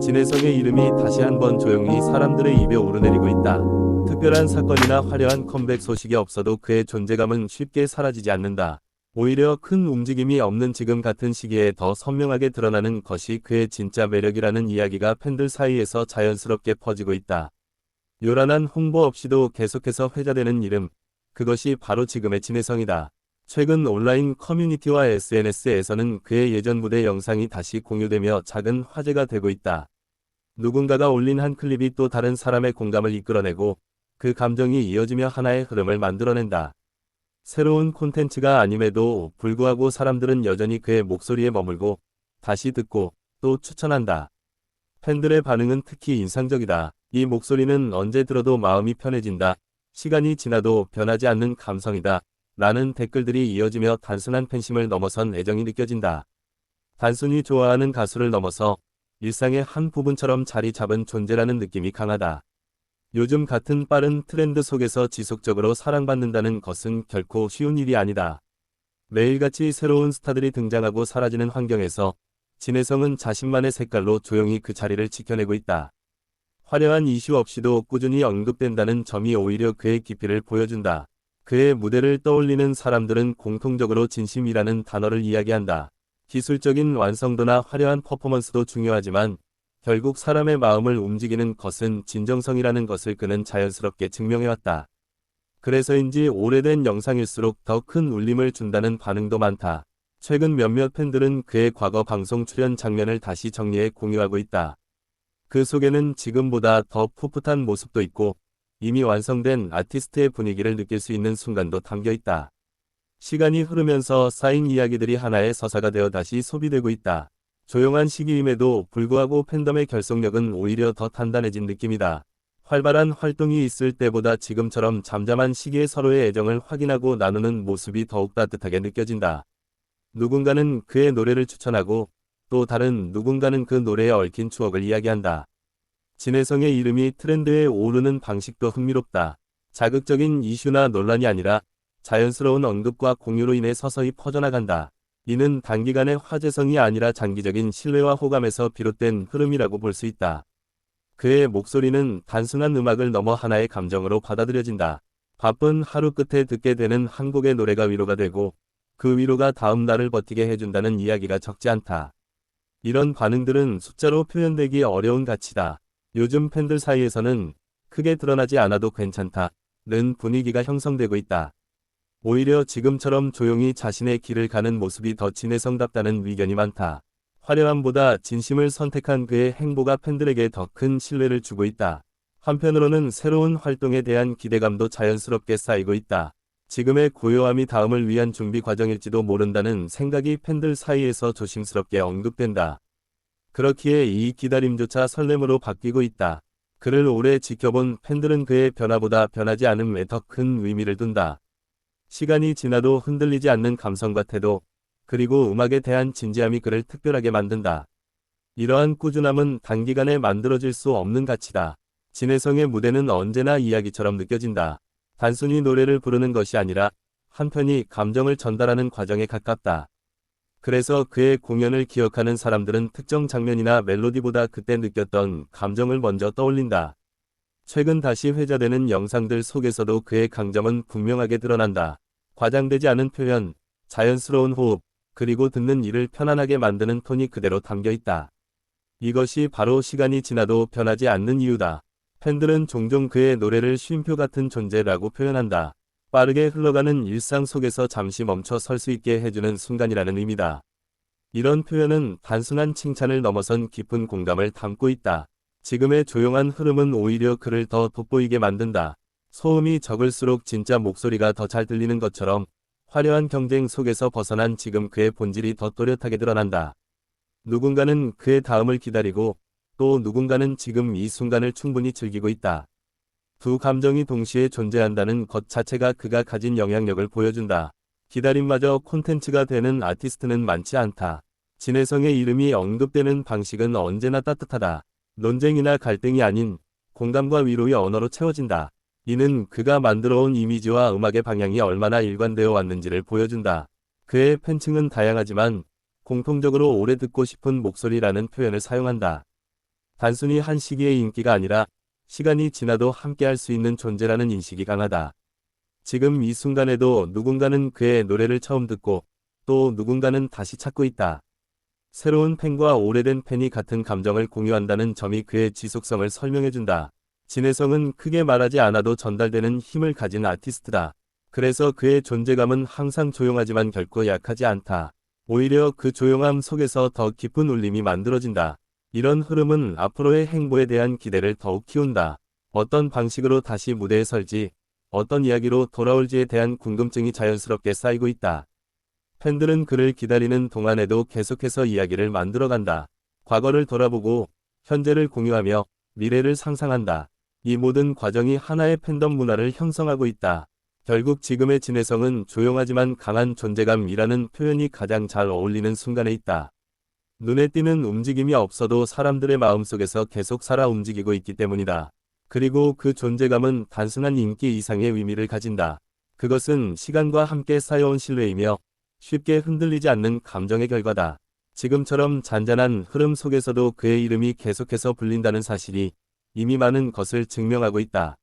진혜성의 이름이 다시 한번 조용히 사람들의 입에 오르내리고 있다. 특별한 사건이나 화려한 컴백 소식이 없어도 그의 존재감은 쉽게 사라지지 않는다. 오히려 큰 움직임이 없는 지금 같은 시기에 더 선명하게 드러나는 것이 그의 진짜 매력이라는 이야기가 팬들 사이에서 자연스럽게 퍼지고 있다. 요란한 홍보 없이도 계속해서 회자되는 이름, 그것이 바로 지금의 진혜성이다. 최근 온라인 커뮤니티와 SNS에서는 그의 예전 무대 영상이 다시 공유되며 작은 화제가 되고 있다. 누군가가 올린 한 클립이 또 다른 사람의 공감을 이끌어내고 그 감정이 이어지며 하나의 흐름을 만들어낸다. 새로운 콘텐츠가 아님에도 불구하고 사람들은 여전히 그의 목소리에 머물고 다시 듣고 또 추천한다. 팬들의 반응은 특히 인상적이다. 이 목소리는 언제 들어도 마음이 편해진다. 시간이 지나도 변하지 않는 감성이다. 라는 댓글들이 이어지며 단순한 팬심을 넘어선 애정이 느껴진다. 단순히 좋아하는 가수를 넘어서 일상의 한 부분처럼 자리 잡은 존재라는 느낌이 강하다. 요즘 같은 빠른 트렌드 속에서 지속적으로 사랑받는다는 것은 결코 쉬운 일이 아니다. 매일같이 새로운 스타들이 등장하고 사라지는 환경에서 진혜성은 자신만의 색깔로 조용히 그 자리를 지켜내고 있다. 화려한 이슈 없이도 꾸준히 언급된다는 점이 오히려 그의 깊이를 보여준다. 그의 무대를 떠올리는 사람들은 공통적으로 진심이라는 단어를 이야기한다. 기술적인 완성도나 화려한 퍼포먼스도 중요하지만 결국 사람의 마음을 움직이는 것은 진정성이라는 것을 그는 자연스럽게 증명해왔다. 그래서인지 오래된 영상일수록 더 큰 울림을 준다는 반응도 많다. 최근 몇몇 팬들은 그의 과거 방송 출연 장면을 다시 정리해 공유하고 있다. 그 속에는 지금보다 더 풋풋한 모습도 있고 이미 완성된 아티스트의 분위기를 느낄 수 있는 순간도 담겨 있다. 시간이 흐르면서 쌓인 이야기들이 하나의 서사가 되어 다시 소비되고 있다. 조용한 시기임에도 불구하고 팬덤의 결속력은 오히려 더 단단해진 느낌이다. 활발한 활동이 있을 때보다 지금처럼 잠잠한 시기에 서로의 애정을 확인하고 나누는 모습이 더욱 따뜻하게 느껴진다. 누군가는 그의 노래를 추천하고 또 다른 누군가는 그 노래에 얽힌 추억을 이야기한다. 진혜성의 이름이 트렌드에 오르는 방식도 흥미롭다. 자극적인 이슈나 논란이 아니라 자연스러운 언급과 공유로 인해 서서히 퍼져나간다. 이는 단기간의 화제성이 아니라 장기적인 신뢰와 호감에서 비롯된 흐름이라고 볼 수 있다. 그의 목소리는 단순한 음악을 넘어 하나의 감정으로 받아들여진다. 바쁜 하루 끝에 듣게 되는 한 곡의 노래가 위로가 되고 그 위로가 다음 날을 버티게 해준다는 이야기가 적지 않다. 이런 반응들은 숫자로 표현되기 어려운 가치다. 요즘 팬들 사이에서는 크게 드러나지 않아도 괜찮다는 분위기가 형성되고 있다. 오히려 지금처럼 조용히 자신의 길을 가는 모습이 더 진혜성답다는 의견이 많다. 화려함보다 진심을 선택한 그의 행보가 팬들에게 더 큰 신뢰를 주고 있다. 한편으로는 새로운 활동에 대한 기대감도 자연스럽게 쌓이고 있다. 지금의 고요함이 다음을 위한 준비 과정일지도 모른다는 생각이 팬들 사이에서 조심스럽게 언급된다. 그렇기에 이 기다림조차 설렘으로 바뀌고 있다. 그를 오래 지켜본 팬들은 그의 변화보다 변하지 않음에 더 큰 의미를 둔다. 시간이 지나도 흔들리지 않는 감성과 태도, 그리고 음악에 대한 진지함이 그를 특별하게 만든다. 이러한 꾸준함은 단기간에 만들어질 수 없는 가치다. 진혜성의 무대는 언제나 이야기처럼 느껴진다. 단순히 노래를 부르는 것이 아니라 한편이 감정을 전달하는 과정에 가깝다. 그래서 그의 공연을 기억하는 사람들은 특정 장면이나 멜로디보다 그때 느꼈던 감정을 먼저 떠올린다. 최근 다시 회자되는 영상들 속에서도 그의 강점은 분명하게 드러난다. 과장되지 않은 표현, 자연스러운 호흡, 그리고 듣는 이를 편안하게 만드는 톤이 그대로 담겨 있다. 이것이 바로 시간이 지나도 변하지 않는 이유다. 팬들은 종종 그의 노래를 쉼표 같은 존재라고 표현한다. 빠르게 흘러가는 일상 속에서 잠시 멈춰 설 수 있게 해주는 순간이라는 의미다. 이런 표현은 단순한 칭찬을 넘어선 깊은 공감을 담고 있다. 지금의 조용한 흐름은 오히려 그를 더 돋보이게 만든다. 소음이 적을수록 진짜 목소리가 더 잘 들리는 것처럼 화려한 경쟁 속에서 벗어난 지금 그의 본질이 더 또렷하게 드러난다. 누군가는 그의 다음을 기다리고 또 누군가는 지금 이 순간을 충분히 즐기고 있다. 두 감정이 동시에 존재한다는 것 자체가 그가 가진 영향력을 보여준다. 기다림마저 콘텐츠가 되는 아티스트는 많지 않다. 진혜성의 이름이 언급되는 방식은 언제나 따뜻하다. 논쟁이나 갈등이 아닌 공감과 위로의 언어로 채워진다. 이는 그가 만들어온 이미지와 음악의 방향이 얼마나 일관되어 왔는지를 보여준다. 그의 팬층은 다양하지만 공통적으로 오래 듣고 싶은 목소리라는 표현을 사용한다. 단순히 한 시기의 인기가 아니라 시간이 지나도 함께할 수 있는 존재라는 인식이 강하다. 지금 이 순간에도 누군가는 그의 노래를 처음 듣고 또 누군가는 다시 찾고 있다. 새로운 팬과 오래된 팬이 같은 감정을 공유한다는 점이 그의 지속성을 설명해준다. 진혜성은 크게 말하지 않아도 전달되는 힘을 가진 아티스트다. 그래서 그의 존재감은 항상 조용하지만 결코 약하지 않다. 오히려 그 조용함 속에서 더 깊은 울림이 만들어진다. 이런 흐름은 앞으로의 행보에 대한 기대를 더욱 키운다. 어떤 방식으로 다시 무대에 설지, 어떤 이야기로 돌아올지에 대한 궁금증이 자연스럽게 쌓이고 있다. 팬들은 그를 기다리는 동안에도 계속해서 이야기를 만들어간다. 과거를 돌아보고 현재를 공유하며 미래를 상상한다. 이 모든 과정이 하나의 팬덤 문화를 형성하고 있다. 결국 지금의 진혜성은 조용하지만 강한 존재감이라는 표현이 가장 잘 어울리는 순간에 있다. 눈에 띄는 움직임이 없어도 사람들의 마음속에서 계속 살아 움직이고 있기 때문이다. 그리고 그 존재감은 단순한 인기 이상의 의미를 가진다. 그것은 시간과 함께 쌓여온 신뢰이며 쉽게 흔들리지 않는 감정의 결과다. 지금처럼 잔잔한 흐름 속에서도 그의 이름이 계속해서 불린다는 사실이 이미 많은 것을 증명하고 있다.